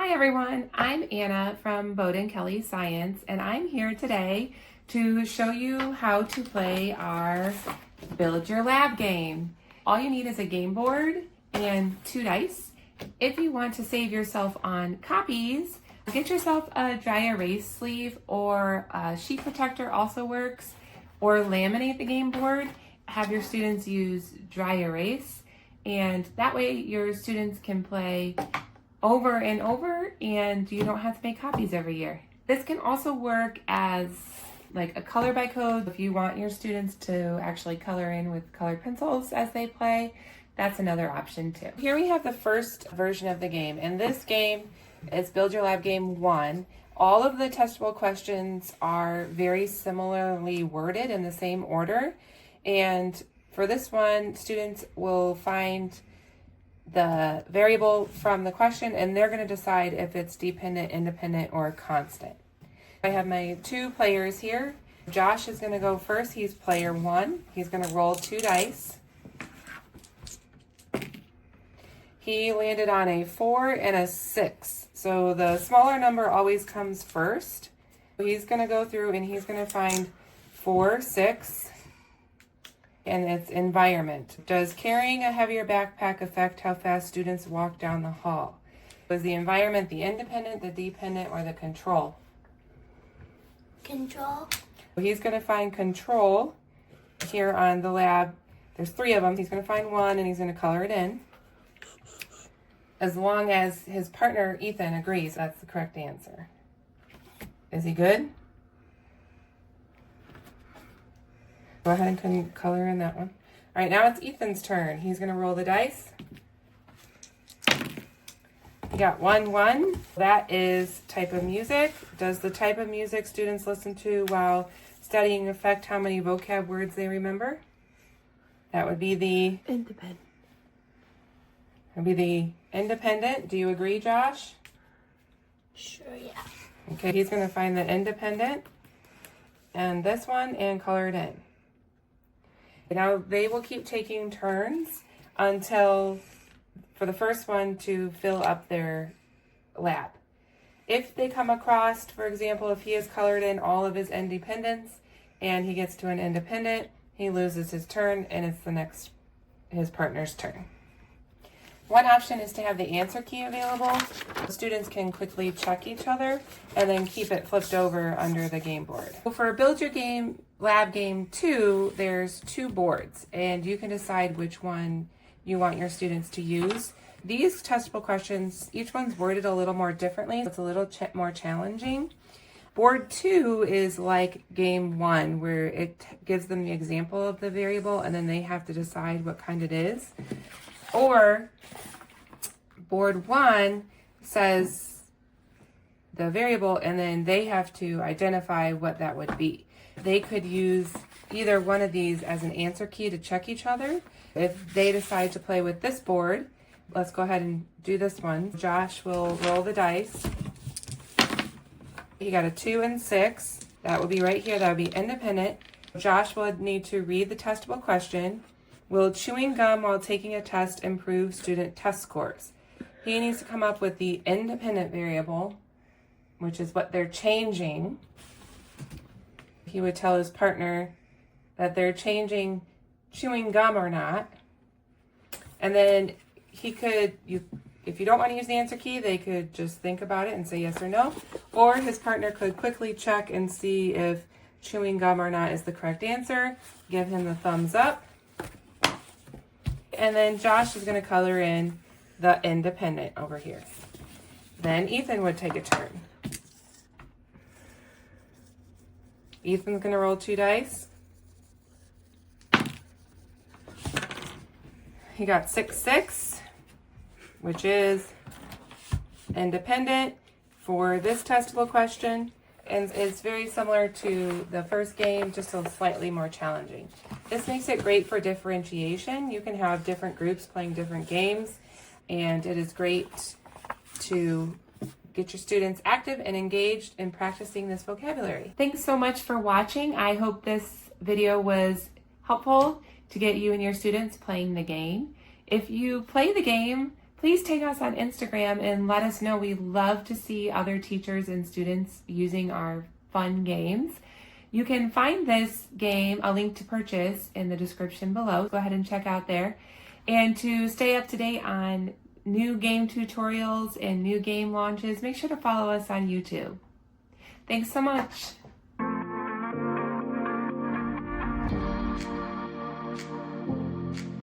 Hi everyone, I'm Anna from Boden Kelly Science, and I'm here today to show you how to play our Build Your Lab game. All you need is a game board and 2 dice. If you want to save yourself on copies, get yourself a dry erase sleeve, or a sheet protector also works, or laminate the game board. Have your students use dry erase, and that way your students can play over and over and you don't have to make copies every year. This can also work as like a color by code. If you want your students to actually color in with colored pencils as they play, that's another option too. Here we have the first version of the game, and this game is Build Your Lab Game 1. All of the testable questions are very similarly worded in the same order, and for this one, students will find the variable from the question, and they're going to decide if it's dependent, independent, or constant. I have my 2 players here. Josh is going to go first. He's player 1. He's going to roll 2 dice. He landed on a 4 and a 6. So the smaller number always comes first. He's going to go through and he's going to find 4, 6, and its environment. Does carrying a heavier backpack affect how fast students walk down the hall? Was the environment the independent, the dependent, or the control? Control. He's going to find control here on the lab. There's 3 of them. He's going to find 1 and he's going to color it in. As long as his partner, Ethan, agrees that's the correct answer. Is he good? Go ahead and color in that one. All right, now it's Ethan's turn. He's going to roll the dice. He got 1, 1. That is type of music. Does the type of music students listen to while studying affect how many vocab words they remember? That would be the Independent. That would be the independent. Do you agree, Josh? Sure, yeah. Okay, he's going to find the independent and this one and color it in. Now they will keep taking turns until, for the first one, to fill up their lab. If they come across, for example, if he has colored in all of his independents and he gets to an independent, he loses his turn and it's his partner's turn. One option is to have the answer key available. Students can quickly check each other and then keep it flipped over under the game board. For Build Your Game Lab Game 2, there's 2 boards, and you can decide which one you want your students to use. These testable questions, each one's worded a little more differently. It's a little more challenging. Board 2 is like game 1, where it gives them the example of the variable, and then they have to decide what kind it is. Or board 1 says the variable, and then they have to identify what that would be. They could use either one of these as an answer key to check each other. If they decide to play with this board, let's go ahead and do this one. Josh will roll the dice. He got a 2 and 6. That will be right here. That would be independent. Josh will need to read the testable question. Will chewing gum while taking a test improve student test scores? He needs to come up with the independent variable, which is what they're changing. He would tell his partner that they're changing chewing gum or not. And then he could, if you don't want to use the answer key, they could just think about it and say yes or no. Or his partner could quickly check and see if chewing gum or not is the correct answer. Give him the thumbs up. And then Josh is going to color in the independent over here. Then Ethan would take a turn. Ethan's going to roll 2 dice. He got 6, 6, which is independent for this testable question. And it's very similar to the first game, just a slightly more challenging. This makes it great for differentiation. You can have different groups playing different games, and it is great to get your students active and engaged in practicing this vocabulary. Thanks so much for watching. I hope this video was helpful to get you and your students playing the game. If you play the game, please take us on Instagram and let us know. We love to see other teachers and students using our fun games. You can find this game, a link to purchase, in the description below. Go ahead and check out there. And to stay up to date on new game tutorials and new game launches, make sure to follow us on YouTube. Thanks so much.